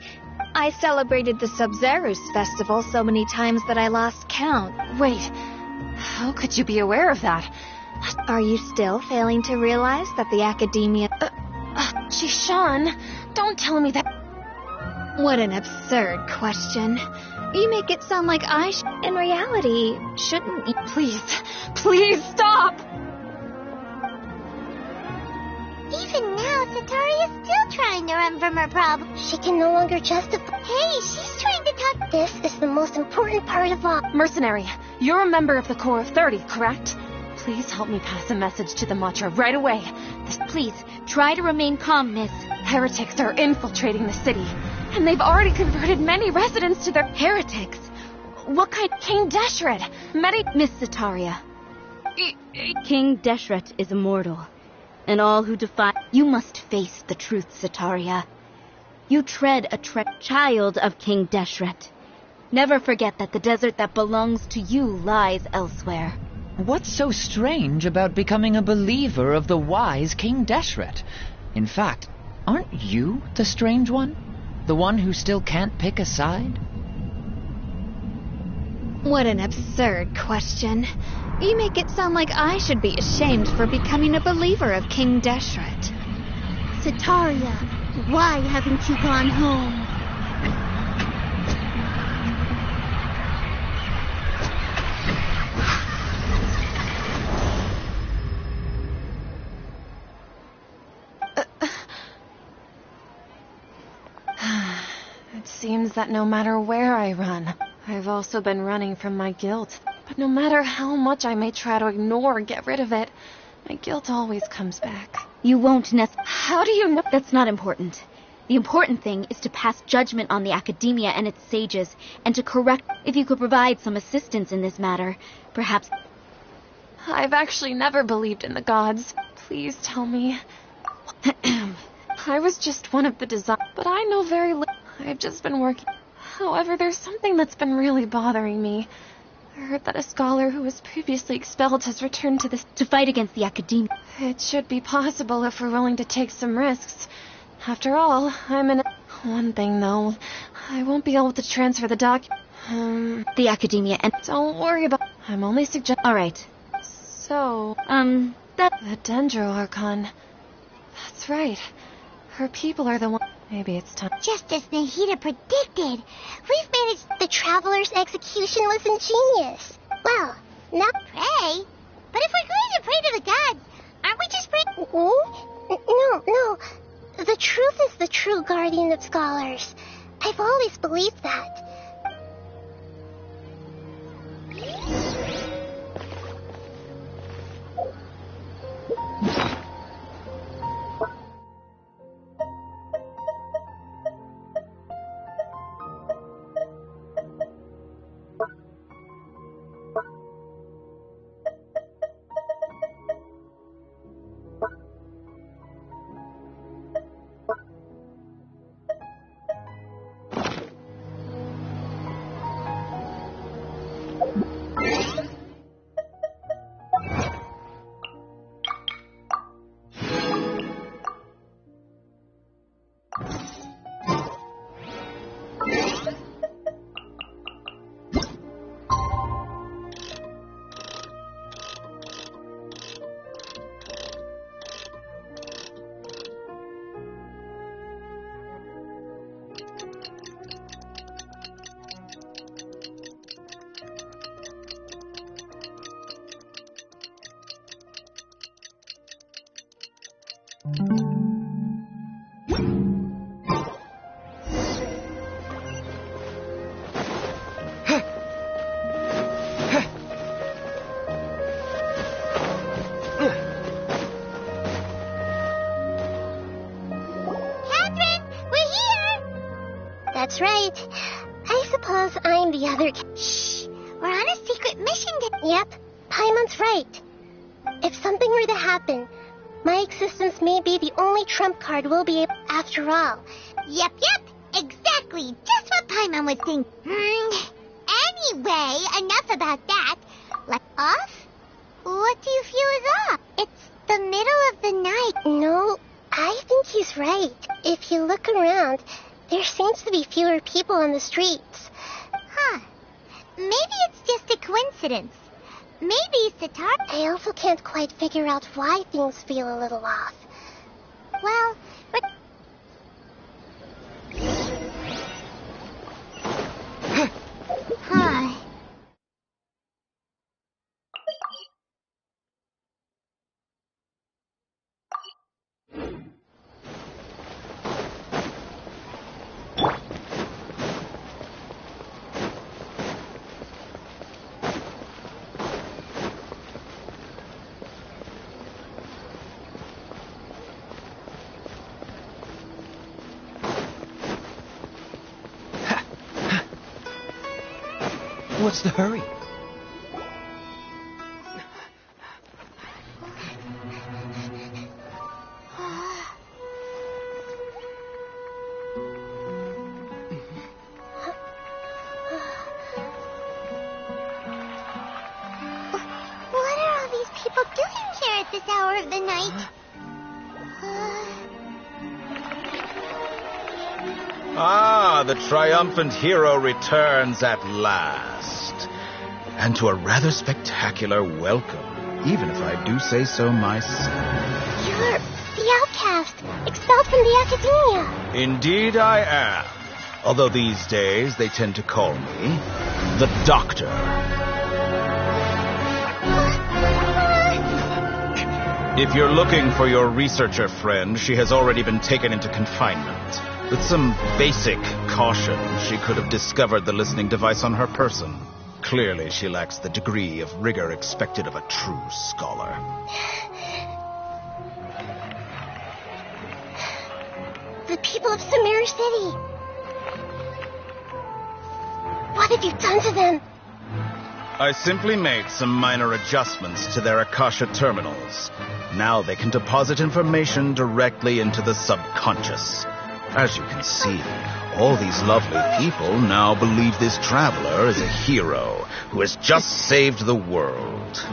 I celebrated the Sub-Zerus festival so many times that I lost count. Wait, how could you be aware of that? Are you still failing to realize that the Academia... Shishan, don't tell me that... What an absurd question. You make it sound like in reality, shouldn't you... Please stop! Even now, Sataria's still trying to run from her problem. She can no longer justify... Hey, she's trying to talk... This is the most important part of all. Mercenary, you're a member of the Corps of 30, correct? Please help me pass a message to the Matcha right away. Please, try to remain calm, miss. Heretics are infiltrating the city, and they've already converted many residents to their... Heretics? What kind? King Deshret, Miss Sataria. King Deshret is immortal, and all who defy... You must face the truth, Sataria. You tread a child of King Deshret. Never forget that the desert that belongs to you lies elsewhere. What's so strange about becoming a believer of the wise King Deshret? In fact, aren't you the strange one? The one who still can't pick a side? What an absurd question. You make it sound like I should be ashamed for becoming a believer of King Deshret. Sataria, why haven't you gone home? It seems that no matter where I run, I've also been running from my guilt. But no matter how much I may try to ignore or get rid of it, my guilt always comes back. You won't How do you know? That's not important. The important thing is to pass judgment on the Academia and its sages, and to correct... If you could provide some assistance in this matter, perhaps... I've actually never believed in the gods. Please tell me. I was just one of the but I know very little. I've just been working. However, there's something that's been really bothering me. I heard that a scholar who was previously expelled has returned to fight against the Academia. It should be possible if we're willing to take some risks. After all, I'm in One thing, though. I won't be able to transfer the the Academia and... Don't worry about... I'm only suggesting... Alright. So... The Dendro Archon. That's right. Her people are the one... Maybe it's time... Just as Nahida predicted, we've managed... The Traveler's execution was ingenious. Well, now... Pray? But if we're going to pray to the gods, aren't we just praying... No. The truth is the true guardian of scholars. I've always believed that. That's right. I suppose I'm the other... Shh! We're on a secret mission to... Yep, Paimon's right. If something were to happen, my existence may be the only trump card we'll be able... After all. Yep. Exactly. Just what Paimon would think. Anyway, enough about that. Like, off? What do you feel is off? It's the middle of the night. No, I think he's right. If you look around... There seems to be fewer people on the streets. Huh. Maybe it's just a coincidence. Maybe Sitar... I also can't quite figure out why things feel a little off. Well, but... Huh. What's the hurry? What are all these people doing here at this hour of the night? Ah, the triumphant hero returns at last. And to a rather spectacular welcome, even if I do say so myself. You're the outcast, expelled from the academia. Indeed I am. Although these days they tend to call me the Doctor. If you're looking for your researcher friend, she has already been taken into confinement. With some basic caution, she could have discovered the listening device on her person. Clearly, she lacks the degree of rigor expected of a true scholar. The people of Sumeru City. What have you done to them? I simply made some minor adjustments to their Akasha terminals. Now they can deposit information directly into the subconscious. As you can see, all these lovely people now believe this traveler is a hero who has just saved the world.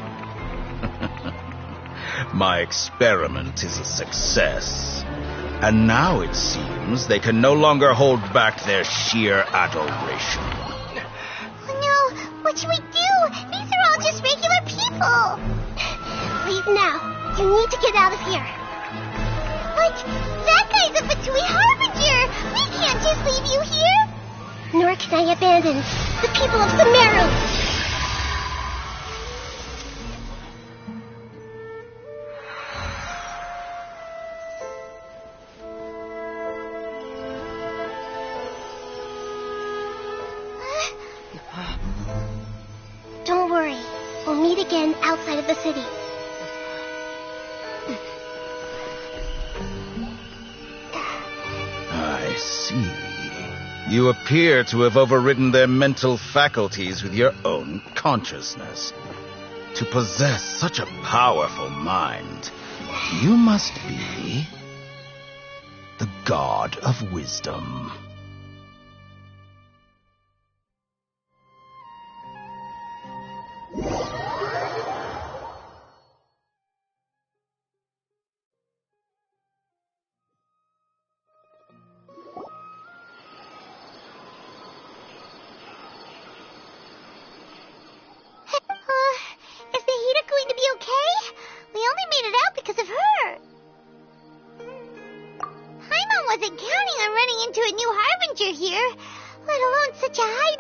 My experiment is a success. And now it seems they can no longer hold back their sheer adoration. No, what should we do? These are all just regular people. Leave now. You need to get out of here. But that guy's a Fatui Harbinger. We can't just leave you here. Nor can I abandon the people of Sumeru. Don't worry. We'll meet again outside of the city. I see. You appear to have overridden their mental faculties with your own consciousness. To possess such a powerful mind, you must be the god of wisdom. Is the Hida going to be okay? We only made it out because of her. Paimon wasn't counting on running into a new Harbinger here, let alone such a high...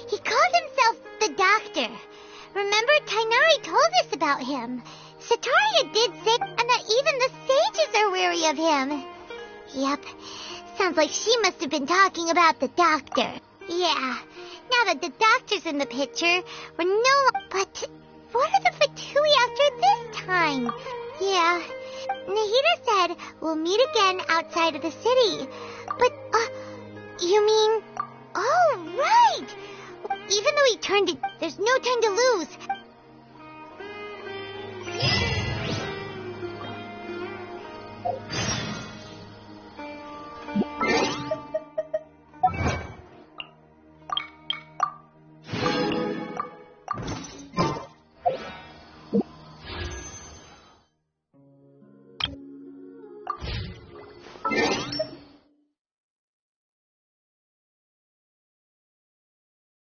He called himself the Doctor. Remember, Tainari told us about him. Sataria did say, and that even the sages are wary of him. Yep. Sounds like she must have been talking about the doctor. Yeah. Now that the doctor's in the picture, we're no... But what are the Fatui after this time? Yeah. Nahida said we'll meet again outside of the city. But, you mean... Oh, right! Even though he turned it, there's no time to lose.